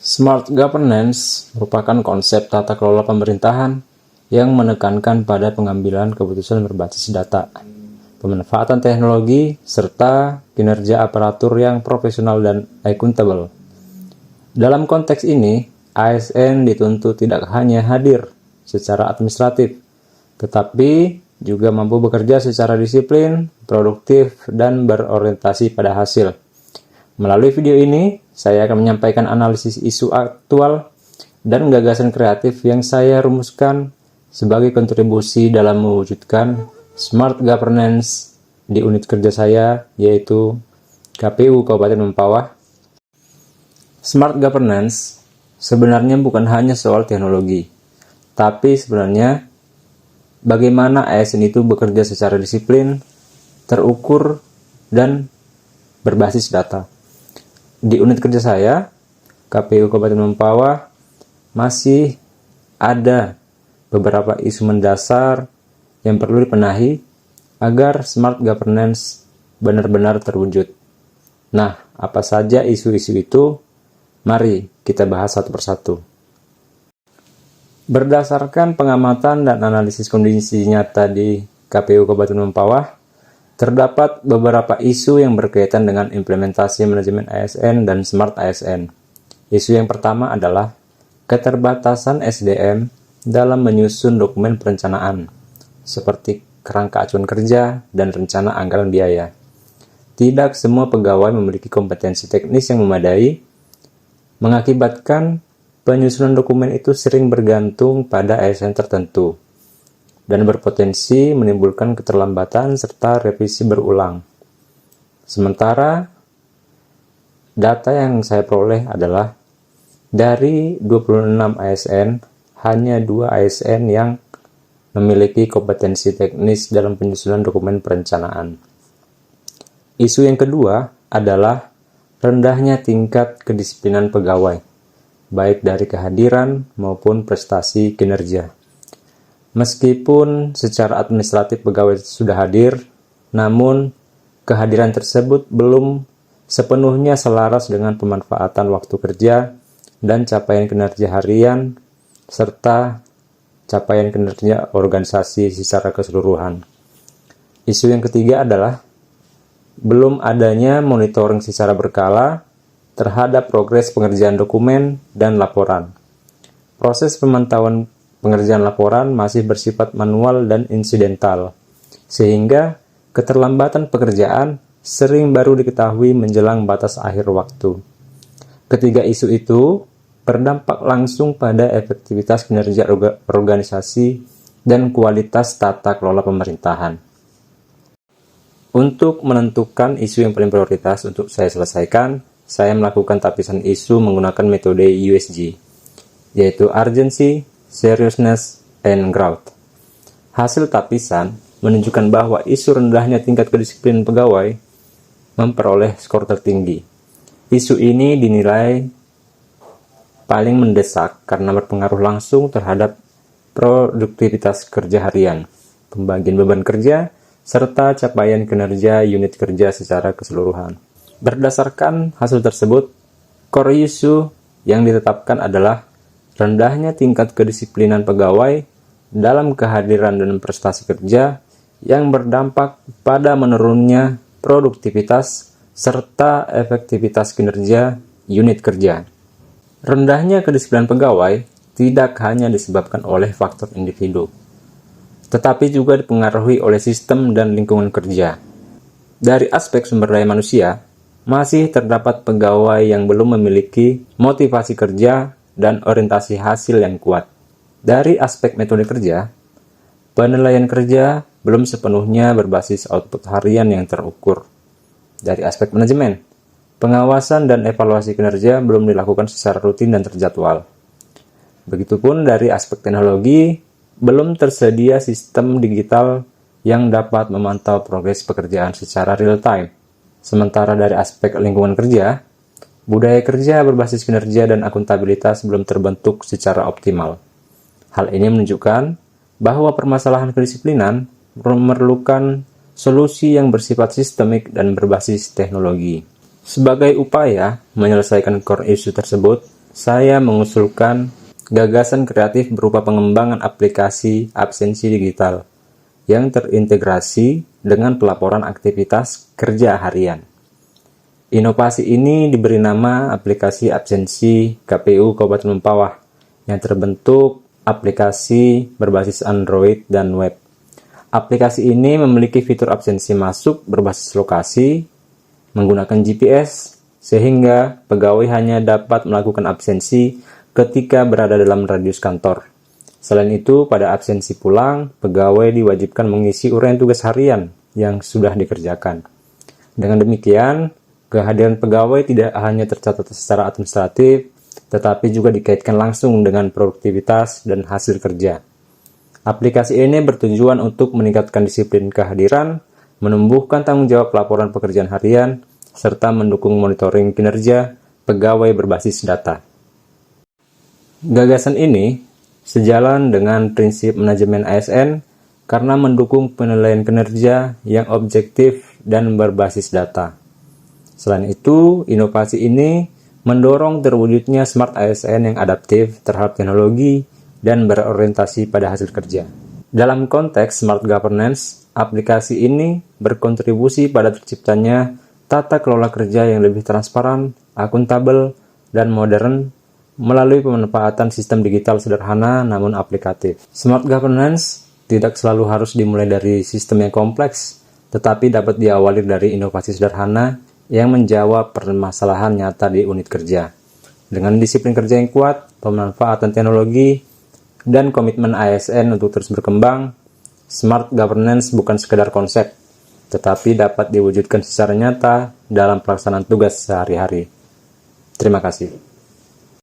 Smart governance merupakan konsep tata kelola pemerintahan yang menekankan pada pengambilan keputusan berbasis data, pemanfaatan teknologi, serta kinerja aparatur yang profesional dan akuntabel. Dalam konteks ini, ASN dituntut tidak hanya hadir secara administratif, tetapi juga mampu bekerja secara disiplin, produktif, dan berorientasi pada hasil. Melalui video ini, saya akan menyampaikan analisis isu aktual dan gagasan kreatif yang saya rumuskan sebagai kontribusi dalam mewujudkan smart governance di unit kerja saya, yaitu KPU Kabupaten Mempawah. Smart governance sebenarnya bukan hanya soal teknologi, tapi sebenarnya bagaimana ASN itu bekerja secara disiplin, terukur, dan berbasis data. Di unit kerja saya, KPU Kabupaten Mempawah, masih ada beberapa isu mendasar yang perlu dibenahi agar smart governance benar-benar terwujud. Nah, apa saja isu-isu itu? Mari kita bahas satu persatu. Berdasarkan pengamatan dan analisis kondisi nyata di KPU Kabupaten Mempawah, terdapat beberapa isu yang berkaitan dengan implementasi manajemen ASN dan Smart ASN. Isu yang pertama adalah keterbatasan SDM dalam menyusun dokumen perencanaan, seperti kerangka acuan kerja dan rencana anggaran biaya. Tidak semua pegawai memiliki kompetensi teknis yang memadai, mengakibatkan penyusunan dokumen itu sering bergantung pada ASN tertentu dan berpotensi menimbulkan keterlambatan serta revisi berulang. Sementara, data yang saya peroleh adalah dari 26 ASN, hanya 2 ASN yang memiliki kompetensi teknis dalam penyusunan dokumen perencanaan. Isu yang kedua adalah rendahnya tingkat kedisiplinan pegawai, baik dari kehadiran maupun prestasi kinerja. Meskipun secara administratif pegawai sudah hadir, namun kehadiran tersebut belum sepenuhnya selaras dengan pemanfaatan waktu kerja dan capaian kinerja harian, serta capaian kinerja organisasi secara keseluruhan. Isu yang ketiga adalah belum adanya monitoring secara berkala terhadap progres pengerjaan dokumen dan laporan. Proses pemantauan pengerjaan laporan masih bersifat manual dan insidental, sehingga keterlambatan pekerjaan sering baru diketahui menjelang batas akhir waktu. Ketiga isu itu berdampak langsung pada efektivitas kinerja organisasi dan kualitas tata kelola pemerintahan. Untuk menentukan isu yang paling prioritas untuk saya selesaikan, saya melakukan tapisan isu menggunakan metode USG, yaitu Urgency, Seriousness, and Growth. Hasil tapisan menunjukkan bahwa isu rendahnya tingkat kedisiplinan pegawai memperoleh skor tertinggi. Isu ini dinilai paling mendesak karena berpengaruh langsung terhadap produktivitas kerja harian, pembagian beban kerja, serta capaian kinerja unit kerja secara keseluruhan. Berdasarkan hasil tersebut, core isu yang ditetapkan adalah rendahnya tingkat kedisiplinan pegawai dalam kehadiran dan prestasi kerja yang berdampak pada menurunnya produktivitas serta efektivitas kinerja unit kerja. Rendahnya kedisiplinan pegawai tidak hanya disebabkan oleh faktor individu, tetapi juga dipengaruhi oleh sistem dan lingkungan kerja. Dari aspek sumber daya manusia, masih terdapat pegawai yang belum memiliki motivasi kerja dan orientasi hasil yang kuat. Dari aspek metode kerja, penilaian kerja belum sepenuhnya berbasis output harian yang terukur. Dari aspek manajemen, pengawasan dan evaluasi kinerja belum dilakukan secara rutin dan terjadwal. Begitupun dari aspek teknologi, belum tersedia sistem digital yang dapat memantau progres pekerjaan secara real-time. Sementara dari aspek lingkungan kerja, budaya kerja berbasis kinerja dan akuntabilitas belum terbentuk secara optimal. Hal ini menunjukkan bahwa permasalahan kedisiplinan memerlukan solusi yang bersifat sistemik dan berbasis teknologi. Sebagai upaya menyelesaikan core issue tersebut, saya mengusulkan gagasan kreatif berupa pengembangan aplikasi absensi digital yang terintegrasi dengan pelaporan aktivitas kerja harian. Inovasi ini diberi nama aplikasi absensi KPU Kabupaten Mempawah yang terbentuk aplikasi berbasis Android dan web. Aplikasi ini memiliki fitur absensi masuk berbasis lokasi menggunakan GPS sehingga pegawai hanya dapat melakukan absensi ketika berada dalam radius kantor. Selain itu, pada absensi pulang, pegawai diwajibkan mengisi uraian tugas harian yang sudah dikerjakan. Dengan demikian, kehadiran pegawai tidak hanya tercatat secara administratif, tetapi juga dikaitkan langsung dengan produktivitas dan hasil kerja. Aplikasi ini bertujuan untuk meningkatkan disiplin kehadiran, menumbuhkan tanggung jawab laporan pekerjaan harian, serta mendukung monitoring kinerja pegawai berbasis data. Gagasan ini sejalan dengan prinsip manajemen ASN karena mendukung penilaian kinerja yang objektif dan berbasis data. Selain itu, inovasi ini mendorong terwujudnya smart ASN yang adaptif terhadap teknologi dan berorientasi pada hasil kerja. Dalam konteks smart governance, aplikasi ini berkontribusi pada terciptanya tata kelola kerja yang lebih transparan, akuntabel, dan modern melalui pemanfaatan sistem digital sederhana namun aplikatif. Smart governance tidak selalu harus dimulai dari sistem yang kompleks, tetapi dapat diawali dari inovasi sederhana yang menjawab permasalahan nyata di unit kerja. Dengan disiplin kerja yang kuat, pemanfaatan teknologi, dan komitmen ASN untuk terus berkembang, smart governance bukan sekedar konsep, tetapi dapat diwujudkan secara nyata dalam pelaksanaan tugas sehari-hari. Terima kasih.